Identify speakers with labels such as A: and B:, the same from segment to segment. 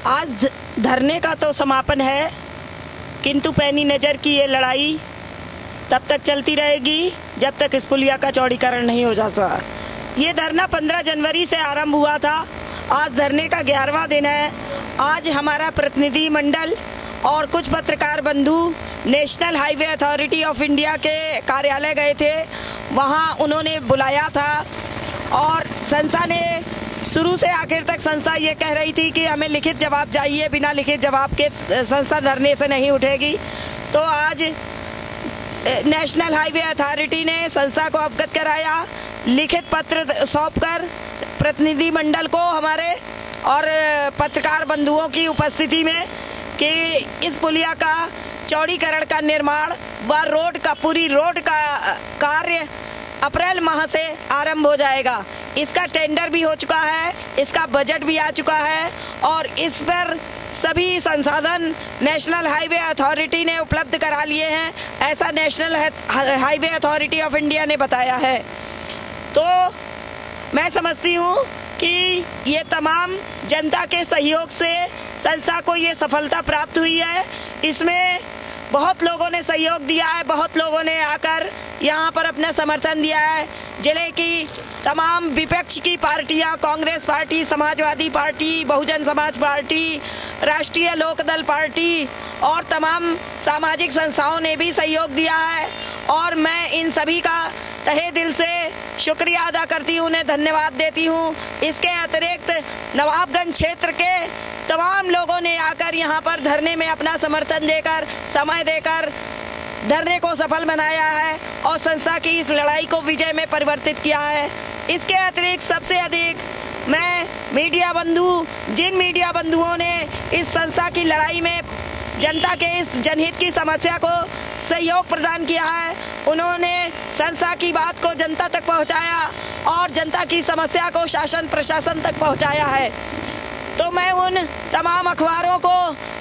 A: आज धरने का तो समापन है, किंतु पैनी नज़र की ये लड़ाई तब तक चलती रहेगी जब तक इस पुलिया का चौड़ीकरण नहीं हो जाता। ये धरना 15 जनवरी से आरंभ हुआ था। आज धरने का 11वां दिन है। आज हमारा प्रतिनिधि मंडल और कुछ पत्रकार बंधु national highway authority of India के कार्यालय गए थे। वहाँ उन्होंने बुलाया था और संस्था ने शुरू से आखिर तक संस्था ये कह रही थी कि हमें लिखित जवाब चाहिए, बिना लिखित जवाब के संस्था धरने से नहीं उठेगी। तो आज नेशनल हाईवे अथॉरिटी ने संस्था को अवगत कराया, लिखित पत्र सौंपकर प्रतिनिधि मंडल को हमारे और पत्रकार बंधुओं की उपस्थिति में कि इस पुलिया का चौड़ीकरण का निर्माण व रोड का पूरी रोड का कार्य अप्रैल माह से आरंभ हो जाएगा। इसका टेंडर भी हो चुका है, इसका बजट भी आ चुका है और इस पर सभी संसाधन नेशनल हाईवे अथॉरिटी ने उपलब्ध करा लिए हैं, ऐसा national highway authority of India ने बताया है। तो मैं समझती हूँ कि ये तमाम जनता के सहयोग से संस्था को ये सफलता प्राप्त हुई है। इसमें बहुत लोगों ने सहयोग दिया है, बहुत लोगों ने आकर यहाँ पर अपना समर्थन दिया है। जिले की तमाम विपक्ष की पार्टियाँ, Congress party, Samajwadi party, Bahujan Samaj party, राष्ट्रीय लोकदल पार्टी और तमाम सामाजिक संस्थाओं ने भी सहयोग दिया है और मैं इन सभी का तहे दिल से शुक्रिया अदा करती हूँ, उन्हें धन्यवाद देती हूँ। इसके अतिरिक्त नवाबगंज क्षेत्र के तमाम लोगों ने आकर यहाँ पर धरने में अपना समर्थन देकर, समय देकर धरने को सफल बनाया है और संस्था की इस लड़ाई को विजय में परिवर्तित किया है। इसके अतिरिक्त सबसे अधिक मैं मीडिया बंधु, जिन मीडिया बंधुओं ने इस संस्था की लड़ाई में जनता के इस जनहित की समस्या को सहयोग प्रदान किया है, उन्होंने संस्था की बात को जनता तक पहुंचाया और जनता की समस्या को शासन प्रशासन तक पहुंचाया है। तो मैं उन तमाम अखबारों को,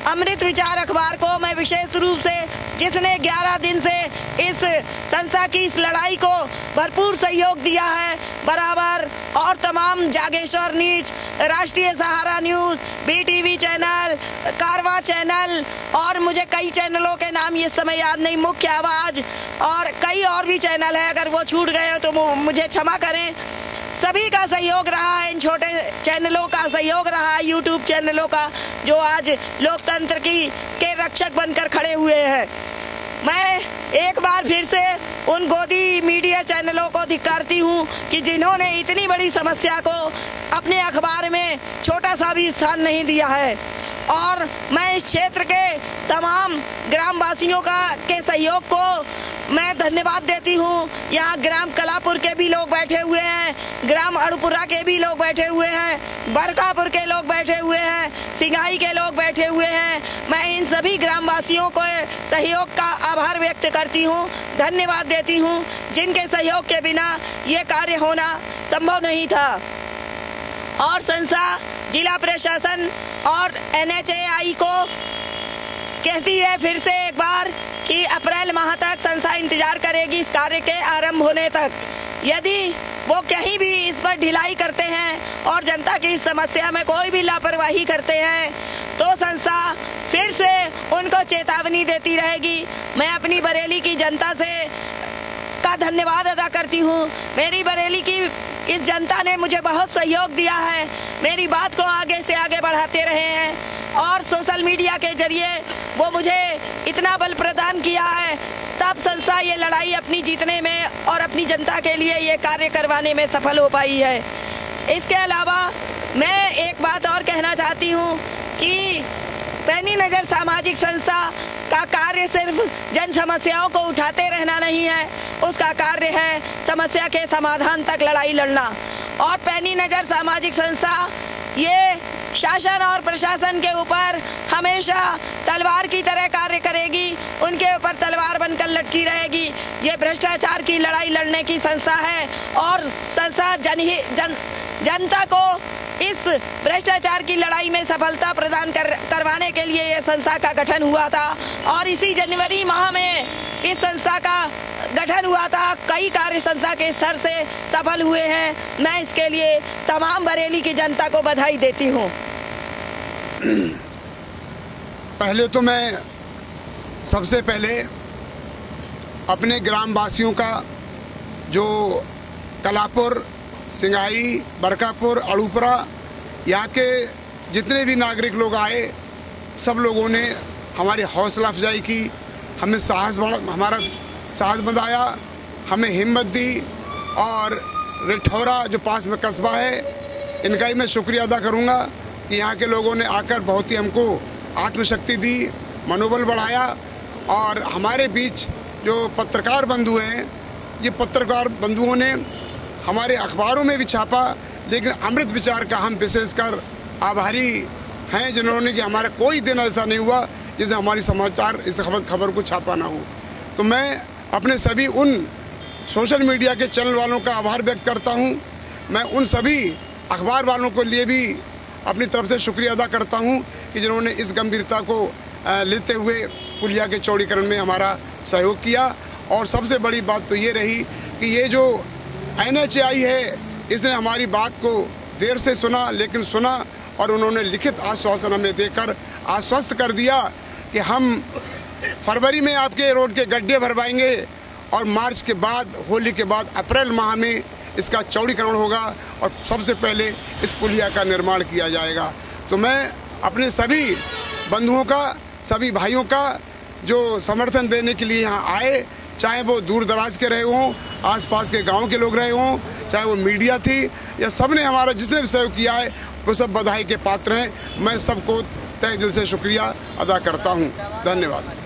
A: अमृत विचार अखबार को मैं विशेष रूप से, जिसने 11 दिन से इस संस्था की इस लड़ाई को भरपूर सहयोग दिया है, बराबर, और तमाम जागेश्वर न्यूज, राष्ट्रीय सहारा न्यूज़, BTV चैनल, कारवा चैनल और मुझे कई चैनलों के नाम ये समय याद नहीं, मुख्य आवाज़ और कई और भी चैनल है, अगर वो छूट गए हो तो मुझे क्षमा करें। सभी का सहयोग रहा है, इन छोटे चैनलों का सहयोग रहा है, यूट्यूब चैनलों का, जो आज लोकतंत्र के रक्षक बनकर खड़े हुए हैं। मैं एक बार फिर से उन गोदी मीडिया चैनलों को धिक्कारती हूँ कि जिन्होंने इतनी बड़ी समस्या को अपने अखबार में छोटा सा भी स्थान नहीं दिया है। और मैं इस क्षेत्र के तमाम ग्रामवासियों के सहयोग को मैं धन्यवाद देती हूँ। यहाँ ग्राम कलापुर के भी लोग बैठे हुए हैं, ग्राम अड़पुरा के भी लोग बैठे हुए हैं, बरकापुर के लोग बैठे हुए हैं, सिंगाई के लोग बैठे हुए हैं। मैं इन सभी ग्रामवासियों को सहयोग का आभार व्यक्त करती हूँ, धन्यवाद देती हूँ, जिनके सहयोग के बिना ये कार्य होना संभव नहीं था। और संस्था, जिला प्रशासन और NHAI को कहती है फिर से एक बार कि अप्रैल माह तक संस्था इंतजार करेगी इस कार्य के आरंभ होने तक। यदि वो कहीं भी इस पर ढिलाई करते हैं और जनता की इस समस्या में कोई भी लापरवाही करते हैं तो संस्था फिर से उनको चेतावनी देती रहेगी। मैं अपनी बरेली की जनता का धन्यवाद अदा करती हूँ। मेरी बरेली की इस जनता ने मुझे बहुत सहयोग दिया है, मेरी बात को आगे से आगे बढ़ाते रहे हैं और सोशल मीडिया के जरिए वो मुझे इतना बल प्रदान किया है, तब संस्था ये लड़ाई अपनी जीतने में और अपनी जनता के लिए ये कार्य करवाने में सफल हो पाई है। इसके अलावा मैं एक बात और कहना चाहती हूँ कि पैनी नज़र सामाजिक संस्था का कार्य सिर्फ जन समस्याओं को उठाते रहना नहीं है, उसका कार्य है समस्या के समाधान तक लड़ाई लड़ना। और पैनी नज़र सामाजिक संस्था ये शासन और प्रशासन के ऊपर हमेशा तलवार की तरह कार्य करेगी, उनके ऊपर तलवार बनकर लटकी रहेगी। ये भ्रष्टाचार की लड़ाई लड़ने की संस्था है और संस्था जनता को इस भ्रष्टाचार की लड़ाई में सफलता प्रदान करवाने के लिए यह संस्था का गठन हुआ था और इसी जनवरी माह में इस संस्था का गठन हुआ था। कई कार्य संस्था के स्तर से सफल हुए हैं। मैं इसके लिए तमाम बरेली की जनता को बधाई देती हूँ।
B: पहले तो मैं सबसे पहले अपने ग्रामवासियों का, जो कलापुर, सिंगाई, बरकापुर, अड़ूपरा, यहाँ के जितने भी नागरिक लोग आए, सब लोगों ने हमारी हौसला अफजाई की, हमें हमारा साहस बढ़ाया, हमें हिम्मत दी। और रिठौरा जो पास में कस्बा है, इनका ही मैं शुक्रिया अदा करूँगा कि यहाँ के लोगों ने आकर बहुत ही हमको आत्मशक्ति दी, मनोबल बढ़ाया। और हमारे बीच जो पत्रकार बंधु हैं, ये पत्रकार बंधुओं ने हमारे अखबारों में भी छापा, लेकिन अमृत विचार का हम विशेषकर आभारी हैं, जिन्होंने कि हमारा कोई दिन ऐसा नहीं हुआ जिसने हमारी समाचार इस खबर को छापा ना हो। तो मैं अपने सभी उन सोशल मीडिया के चैनल वालों का आभार व्यक्त करता हूं। मैं उन सभी अखबार वालों के लिए भी अपनी तरफ से शुक्रिया अदा करता हूं कि जिन्होंने इस गंभीरता को लेते हुए पुलिया के चौड़ीकरण में हमारा सहयोग किया। और सबसे बड़ी बात तो ये रही कि ये जो NHAI है, इसने हमारी बात को देर से सुना, लेकिन सुना, और उन्होंने लिखित आश्वासन हमें देकर आश्वस्त कर दिया कि हम फरवरी में आपके रोड के गड्ढे भरवाएंगे और मार्च के बाद, होली के बाद अप्रैल माह में इसका चौड़ीकरण होगा और सबसे पहले इस पुलिया का निर्माण किया जाएगा। तो मैं अपने सभी बंधुओं का, सभी भाइयों का जो समर्थन देने के लिए यहाँ आए, चाहे वो दूर दराज के रहे हों, आसपास के गांव के लोग रहे हों, चाहे वो मीडिया थी, या सब ने हमारा जिसने भी सहयोग किया है, वो सब बधाई के पात्र हैं। मैं सबको तहे दिल से शुक्रिया अदा करता हूँ। धन्यवाद।